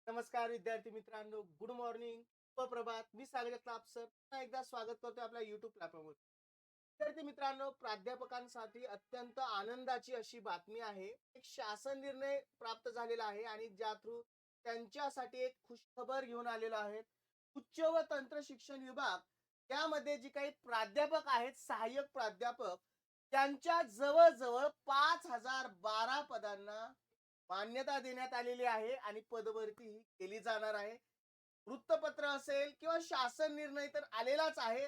नमस्कार विद्यार्थी मित्रांनो, गुड मॉर्निंग, सुप्रभात. मी सागर क्लाप सर पुन्हा एकदा स्वागत करतोय आपल्या युट्यूब प्लॅटफॉर्मवर. विद्यार्थी मित्रांनो, प्राध्यापकांसाठी अत्यंत आनंदाची अशी बातमी आहे. एक शासन निर्णय प्राप्त झालेला आहे आणि ज्या थ्रू त्यांच्यासाठी एक खुशखबर घेऊन आलेलो आहे. उच्च व तंत्र शिक्षण विभाग यामध्ये जी काही प्राध्यापक आहेत, सहाय्यक प्राध्यापक, त्यांच्या जवळ-जवळ 5,012 पदांना मान्यता देण्यात आलेली आहे आणि पदभरती ही केली जाणार आहे. वृत्तपत्र असेल किंवा शासन निर्णय तर आलेलाच आहे.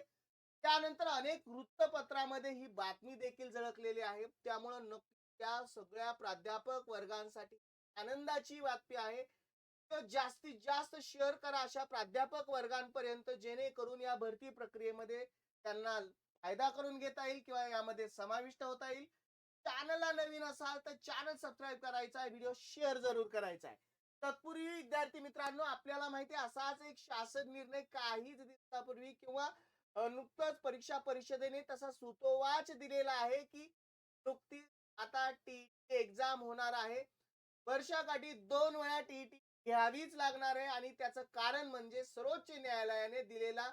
त्यानंतर अनेक वृत्तपत्रामध्ये ही बातमी देखील झळकलेली आहे. त्यामुळं नक्की त्या सगळ्या प्राध्यापक वर्गांसाठी आनंदाची बातमी आहे. तर जास्तीत जास्त शेअर करा अशा प्राध्यापक वर्गांपर्यंत, जेणेकरून या भरती प्रक्रियेमध्ये त्यांना फायदा करून घेता येईल किंवा यामध्ये समाविष्ट होता येईल. चॅनलला नवीन असाल तर चॅनल सबस्क्राईब करायचा आहे, व्हिडिओ शेअर जरूर करायचा आहे. तत्पूर्वी विद्यार्थी मित्रांनो, आपल्याला माहिती आहे असाच एक शासन निर्णय काहीच दिवसापूर्वी किंवा नुकतंच परीक्षा परिषदेने तसा सुतोवाच दिलेला आहे की नुकतीच आता टीईटी एक्झाम होणार आहे. वर्षाकाठी 2 वेळा टीईटी घ्यावीच लागणार आहे आणि त्याचं कारण म्हणजे सर्वोच्च न्यायालयाने दिलेला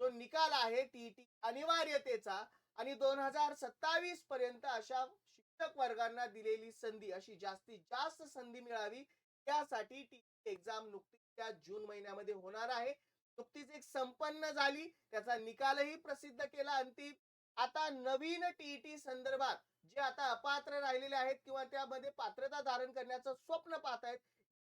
जो निकाल आहे टीईटी अनिवार्यतेचा आणि 2027 पर्यंत अशा शिक्षक वर्गांना दिलेली संधी, अशी जास्तीत जास्त संधी मिळावी यासाठी टीईटी एक्झाम नुकतीच त्या जून महिन्यामध्ये होणार आहे. नुकतीच एक संपन्न झाली, त्याचा निकालही प्रसिद्ध केला अंतिम. आता नवीन टीईटी संदर्भात जे आता अपात्र राहिलेले आहेत किंवा त्यामध्ये पात्रता धारण करण्याचं स्वप्न पाहत आहेत,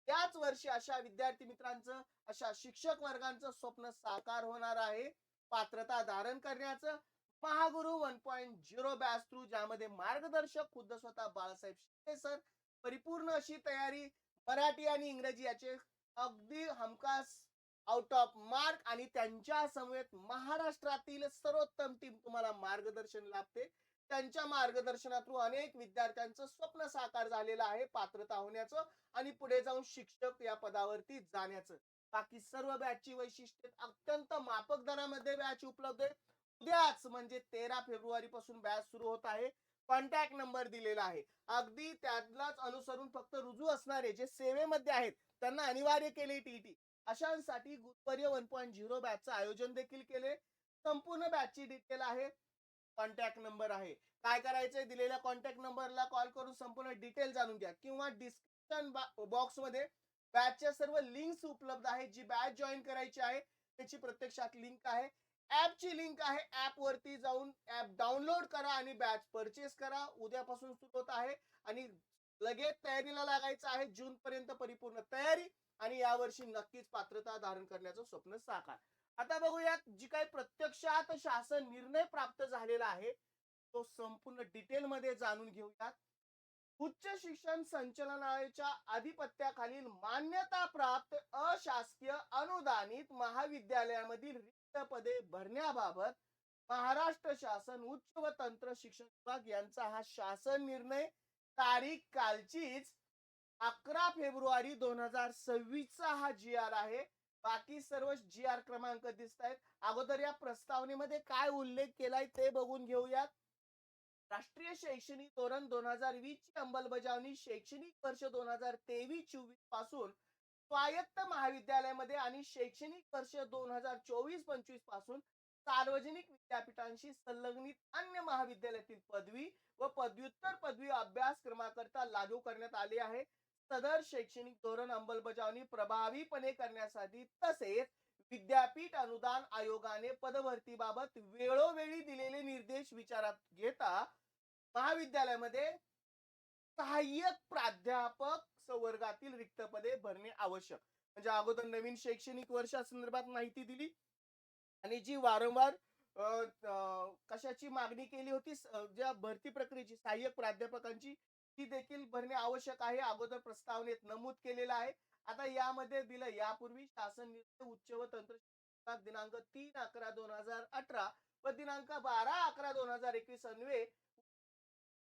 याच वर्षी अशा विद्यार्थी मित्रांचं, अशा शिक्षक वर्गांचं स्वप्न साकार होणार आहे पात्रता धारण करण्याचं. महागुरु 1.0 बॅच थ्रू, ज्यामध्ये मार्गदर्शक खुद्द स्वतः बाळासाहेब शिंदे सर, परिपूर्ण अशी तयारी, मराठी आणि इंग्रजी याचे अगदी हमखास आउट ऑफ मार्क आणि त्यांच्या समवेत महाराष्ट्रातील सर्वोत्तम टीम तुम्हाला मार्गदर्शन लाभते. त्यांच्या मार्गदर्शनातून अनेक विद्यार्थ्यांचं स्वप्न साकार झालेलं आहे पात्रता होण्याचं आणि पुढे जाऊन शिक्षक या पदावरती जाण्याचं. बाकी सर्व बॅचची वैशिष्ट्ये अत्यंत माफक दरामध्ये बॅच उपलब्ध आहे. उद्याच म्हणजे 13 फेब्रुवारी पासून बॅच सुरू होत आहे. कॉन्टॅक्ट नंबर दिलेला आहे. अगदी त्यालाच अनुसरून फक्त रुजू असणारे जे सेवेमध्ये आहेत त्यांना अनिवार्य केले टीईटी, अशांसाठी गुरुवर्य 1.0 बॅचचं आयोजन देखील केले. संपूर्ण बॅचची डिटेल आहे, कॉन्टॅक्ट नंबर आहे. काय करायचंय, दिलेल्या कॉन्टॅक्ट नंबरला कॉल करून संपूर्ण डिटेल जाणून घ्या किंवा डिस्क्रिप्शन बॉक्स मध्ये बॅचच्या सर्व लिंक्स उपलब्ध आहेत. जी बॅच जॉईन करायची आहे त्याची प्रत्यक्षात लिंक आहे, ऍपची लिंक आहे. ऍप वरती जाऊन ऍप डाउनलोड करा आणि बॅच परचेस करा. उद्यापासून सुरू होत आहे आणि लगेच तयारीला लागायचं आहे. जून पर्यंत परिपूर्ण तयारी आणि यावर्षी नक्कीच पात्रता धारण करण्याचं स्वप्न साकार. आता बघूयात जी काही प्रत्यक्षात शासन निर्णय प्राप्त झालेला आहे तो संपूर्ण डिटेल मध्ये जाणून घेऊयात. उच्च शिक्षण संचालनालयाच्या आधिपत्याखालील मान्यता प्राप्त अशासकीय अनुदानित महाविद्यालयामधील रिक्त पदे भरण्याबाबत महाराष्ट्र शासन उच्च व तंत्र शिक्षण विभाग यांचा हा शासन निर्णय तारीख कालचीच 11 फेब्रुवारी 2026 चा हा जी आर आहे. बाकी सर्व जी आर क्रमांक दिसत आहेत. अगोदर या प्रस्तावनेमध्ये काय उल्लेख केलाय ते बघून घेऊयात. राष्ट्रीय शैक्षणिक धोरण 2020 ची अंमलबजावणी शैक्षणिक वर्ष 2023-24 पासून स्वायत्त महाविद्यालयामध्ये आणि शैक्षणिक वर्ष 2024-25 पासून सार्वजनिक विद्यापीठांशी संलग्नित अन्य महाविद्यालयातील पदवी व पदव्युत्तर पदवी अभ्यासक्रमाकरता लागू करण्यात आले आहे. सदर शैक्षणिक धोरण अंमलबजावणी प्रभावीपणे करण्यासाठी तसेच विद्यापीठ अनुदान आयोगाने पदभरतीबाबत वेळोवेळी दिलेले निर्देश विचारात घेता महाविद्यालयामध्ये सहाय्यक प्राध्यापक संवर्गातील रिक्त पदे भरणे आवश्यक. म्हणजे अगोदर नवीन शैक्षणिक वर्षासंदर्भात माहिती दिली आणि जी वारंवार कशाची मागणी केली होती, ज्या भरती प्रक्रियेची सहाय्यक प्राध्यापकांची, ती देखील भरणे आवश्यक आहे. अगोदर प्रस्तावनेत नमूद केलेलं आहे. आता यामध्ये दिलं, यापूर्वी शासन निर्णय उच्च व तंत्र शिक्षण दिनांक 3/11/2018 व दिनांक 12/11/2021 अन्वये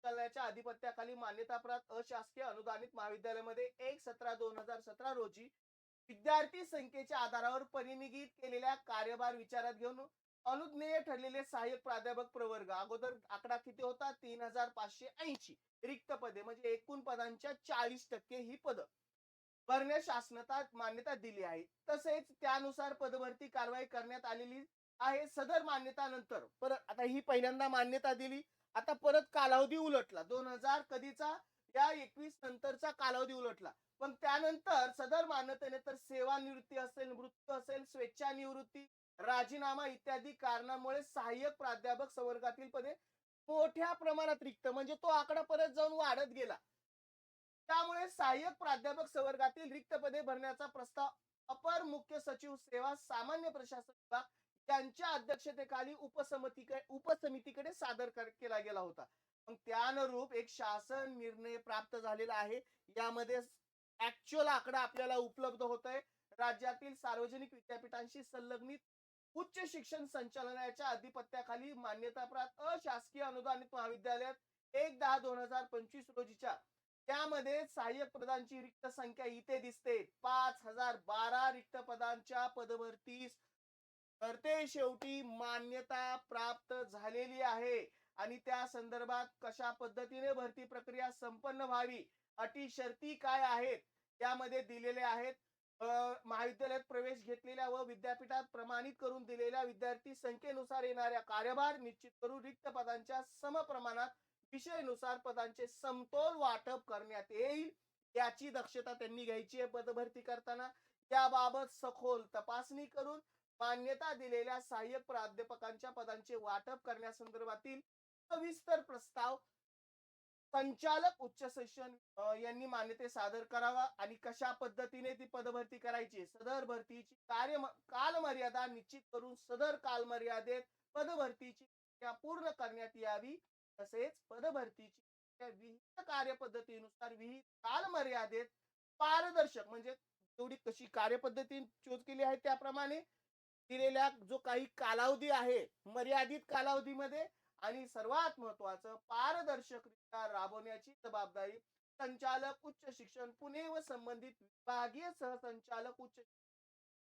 विद्यालयाच्या आधिपत्याखाली मान्यताप्राप्त अशासकीय अनुदानित महाविद्यालयामध्ये 1/17/2017 रोजी विद्यार्थी संख्येच्या आधारावर परिनिगित केलेल्या कार्यभार विचारात घेऊन अनुज्ञेय ठरलेले सहाय्यक प्राध्यापक प्रवर्ग, अगोदर आकडा किती होता, 3580 रिक्त पदे, म्हणजे एकूण पदांच्या 40% ही पद भरण्यास शासनात मान्यता दिली आहे. तसेच त्यानुसार पदभरती कारवाई करण्यात आलेली आहे. सदर मान्यतानंतर परत आता ही पहिल्यांदा मान्यता दिली, आता परत कालावधी उलटला 2000 कधीचा या 21 नंतरचा कालावधी उलटला. पण त्यानंतर सदर मान्यतेनंतर सेवानिवृत्ती असेल, मृत्यू असेल, स्वेच्छानिवृत्ती, राजीनामा इत्यादी कारणामुळे सहाय्यक प्राध्यापक संवर्गातील पदे मोठ्या प्रमाणात रिक्त म्हणजे तो आकडा परत जाऊन वाढत गेला. त्यामुळे सहाय्यक प्राध्यापक संवर्गातील रिक्त पदे भरण्याचा प्रस्ताव अपर मुख्य सचिव सेवा सामान्य प्रशासन विभाग यांच्या अध्यक्षतेखाली उपसमितीकडे सादर केला गेला होता. मग त्यानुरूप एक शासन निर्णय प्राप्त झालेला आहे. यामध्ये ऍक्च्युअल आकडा आपल्याला उपलब्ध होत आहे. राज्यातील सार्वजनिक विद्यापीठांशी संलग्नित उच्च शिक्षण संचालनालयाच्या अधिपत्याखाली मान्यताप्राप्त अशासकीय अनुदानित महाविद्यालयात 1/10/2025 रोजीच्या त्यामध्ये सहाय्यक पदांची रिक्त संख्या इथे दिसते. 5012 रिक्त पदांच्या पदभरतीस तर ते शेवटी मान्यता प्राप्त झालेली आहे. आणि त्या संदर्भात कशा पद्धतीने भरती प्रक्रिया संपन्न व्हावी, अटी शर्ती काय आहेत यामध्ये दिलेले आहेत. महाविद्यालयात प्रवेश घेतलेल्या व विद्यापीठात प्रमाणित करून दिलेल्या विद्यार्थी संख्येनुसार येणाऱ्या कार्यभार निश्चित करून रिक्त पदांच्या समप्रमाणात विषयानुसार पदांचे समतोल वाटप करण्यात येईल. याची दक्षता त्यांनी घ्यायची आहे पदभरती करताना. याबाबत सखोल तपासणी करून मान्यता दिलेल्या सहाय्यक प्राध्यापकांच्या पदांचे वाटप करण्यासंदर्भातील सविस्तर प्रस्ताव संचालक उच्च शिक्षण यांनी मान्यते सादर करावा आणि कशा पद्धतीने ती पदभरती करायची, सदर भरतीची कालमर्यादा निश्चित करून सदर कालमर्यादेत पदभरतीची पूर्ण करण्यात यावी. तसेच पदभरतीची विहित कार्यपद्धतीनुसार विहित कालमर्यादेत पारदर्शक म्हणजे जेवढी कशी कार्यपद्धती चूज केली आहे त्याप्रमाणे दिलेल्या जो काही कालावधी आहे मर्यादित कालावधीमध्ये आणि सर्वात महत्वाचं पारदर्शकरित्या राबवण्याची जबाबदारी संचालक उच्च शिक्षण पुणे व संबंधित विभागीय सहसंचालक उच्च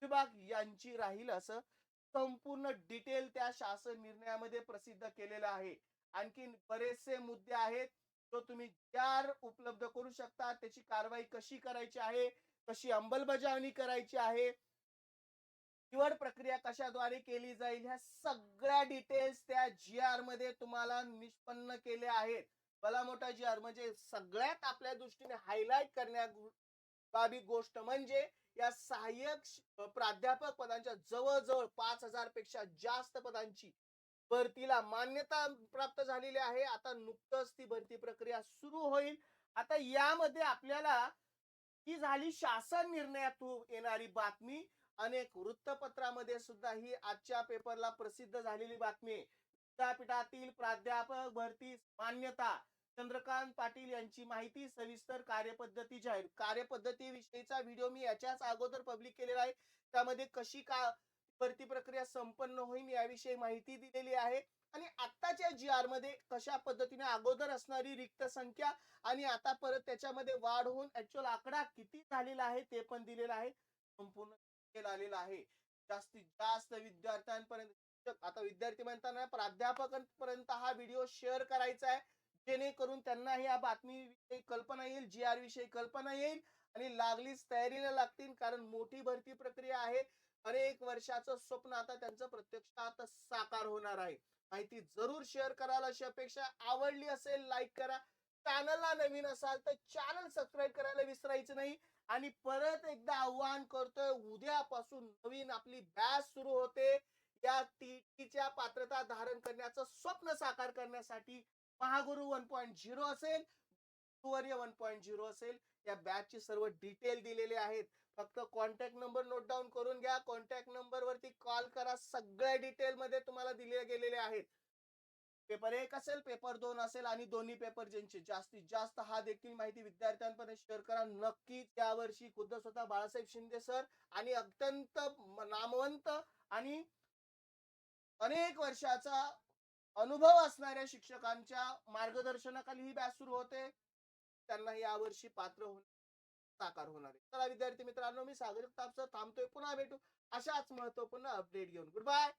विभाग यांची राहील असं संपूर्ण डिटेल त्या शासन निर्णयामध्ये प्रसिद्ध केलेलं आहे. आणखी बरेचसे मुद्दे आहेत जो तुम्ही ज्यार उपलब्ध करू शकता. त्याची कारवाई कशी करायची आहे, कशी अंमलबजावणी करायची आहे, निवड प्रक्रिया कशाद्वारे केली जाईल, ह्या सगळ्या डिटेल्स त्या जी आर मध्ये तुम्हाला निष्पन्न केले आहेत. भला मोठा जी आर म्हणजे सगळ्यात आपल्या दृष्टीने हायलाइट करण्याबाबी गोष्ट म्हणजे या सहाय्यक प्राध्यापक पदांच्या जवळजवळ 5000 पेक्षा जास्त पदांची भरतीला मान्यता प्राप्त झालेली आहे. आता नुकतंच ती भरती प्रक्रिया सुरू होईल. आता यामध्ये आपल्याला ही झाली शासन निर्णयातून येणारी बातमी. अनेक वृत्तपत्रामध्ये सुद्धा ही आजच्या पेपरला प्रसिद्ध झालेली बातमी आहे. विद्यापीठातील प्राध्यापक भरती मान्यता चंद्रकांत पाटील यांची माहिती सविस्तर कार्यपद्धती जाहीर. कार्यपद्धतीविषयीचा व्हिडिओ मी याच्याच अगोदर पब्लिक केलेला आहे. त्यामध्ये कशी का भरती प्रक्रिया संपन्न होईल याविषयी माहिती दिलेली आहे आणि आताच्या जी आर मध्ये कशा पद्धतीने अगोदर असणारी रिक्त संख्या आणि आता परत त्याच्यामध्ये वाढ होऊन ऍक्च्युअल आकडा किती झालेला आहे ते पण दिलेला आहे. संपूर्ण आलेला आहे. जास्तीत जास्त विद्यार्थ्यांपर्यंत आता विद्यार्थी म्हणताना प्राध्यापकांपर्यंत हा व्हिडिओ शेअर करायचा आहे जेणेकरून त्यांना या बातमी कल्पना येईल, जी आर विषयी कल्पना येईल आणि लागलीच तयारीला लागतील. कारण मोठी भरती प्रक्रिया आहे. अनेक वर्षाचं स्वप्न आता त्यांचं प्रत्यक्षात साकार होणार आहे. माहिती जरूर शेअर कराल अशी अपेक्षा. आवडली असेल लाईक करा. चॅनलला नवीन असाल तर चॅनल सबस्क्राईब करायला विसरायचं नाही. आणि परत एकदा आव्हान करतोय, उद्यापासून नवीन आपली बॅच सुरू होते. या टीटीच्या पात्रता धारण करण्याचं स्वप्न साकार करण्यासाठी महागुरु 1.0 असेल, गुरुवर्य 1.0 असेल. या बॅचचे सर्व डिटेल दिलेले आहेत. फक्त कॉन्टॅक्ट नंबर नोट डाऊन करून घ्या. कॉन्टॅक्ट नंबर वरती कॉल करा. सगळ्या डिटेल मध्ये तुम्हाला दिले गेलेले आहेत. पेपर 1 असेल, पेपर 2 असेल आणि दोन्ही पेपर ज्यांचे जास्तीत जास्त हा देखील माहिती विद्यार्थ्यांपर्यंत शेअर करा. नक्की यावर्षी खुद्द स्वतः बाळासाहेब शिंदे सर आणि अत्यंत नामवंत आणि अनेक वर्षाचा अनुभव असणाऱ्या शिक्षकांच्या मार्गदर्शनाखाली ही बॅच सुरू होते. त्यांना यावर्षी पात्र होऊन साकार होणार आहे. चला विद्यार्थी मित्रांनो, मी सागर तापसर थांबतोय. पुन्हा भेटू अशाच महत्वपूर्ण अपडेट घेऊन. Good bye.